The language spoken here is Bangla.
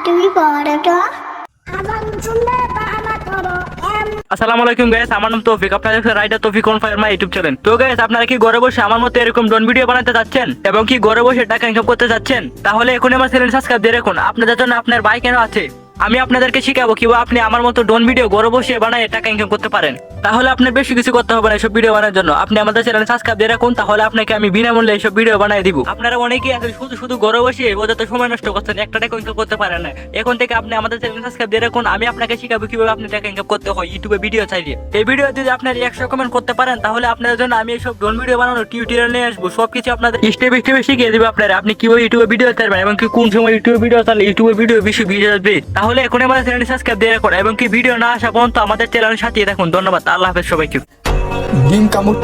তুমি করো তো। আসসালামু আলাইকুম গাইস, আমার নাম তৌফিক। আপনারা দেখছেন রাইডার তৌফিক on fire my YouTube channel. তো গাইস, আপনারা কি ঘরে বসে আমার মতো এরকম ড্রোন ভিডিও বানাতে যাচ্ছেন এবং কি ঘরে বসে টাকা ইনকাম করতে যাচ্ছেন? তাহলে এখন আমার চ্যানেল সাবস্ক্রাইব দিয়ে রাখুন। আপনাদের জন্য আপনার ভাই কেন আছে, আমি আপনাদেরকে শিখাবো কিভাবে আপনি আমার মতো ড্রোন ভিডিও ঘরে বসে বানায় টাকা ইনকাম করতে পারেন। তাহলে আপনার বেশি কিছু করতে হবে না এসব ভিডিও বানানোর জন্য। আপনি আমাদের চ্যানেল সাবস্ক্রাইব দিয়ে রাখুন, তাহলে আপনাকে আমি বিনামূল্যে এইসব ভিডিও বানিয়ে দিব। আপনারা অনেকেই আছেন শুধু শুধু ঘরে বসে ওদের সময় নষ্ট করছেন, একটা টাকা ইনকাম করতে পারেন না। এখন থেকে আপনি আমাদের চ্যানেল সাবস্ক্রাইব দিয়ে রাখুন, আমি আপনাকে শিখাবো কিভাবে আপনি টাকা ইনকাম করতে হয় ইউটিউবে ভিডিও চাইলে। এই ভিডিও যদি আপনার 100 কমেন্ট করতে পারেন, তাহলে আপনাদের জন্য আমি এইসব ড্রোন ভিডিও বানানোর টিউটোরিয়াল নিয়ে আসবো। সবকিছু আপনাদের স্টেপ স্টেপে শিখিয়ে দিব আপনারা, আপনি কিভাবে ইউটিউবে ভিডিও চাইবেন এবং কি কোন সময় ইউটিউবে ভিডিও চাইলে ইউটিউবে ভিডিও বেশি ভিডিও আসবে। তাহলে এখন আমাদের চ্যানেল সাবস্ক্রাইব দিয়ে রাখুন এবং কি ভিডিও না আসা পর্যন্ত আমাদের চ্যানেলের সাথে থাকুন। ধন্যবাদ, আল্লাহ হাফেজ সবাইকে। ডিম কামড়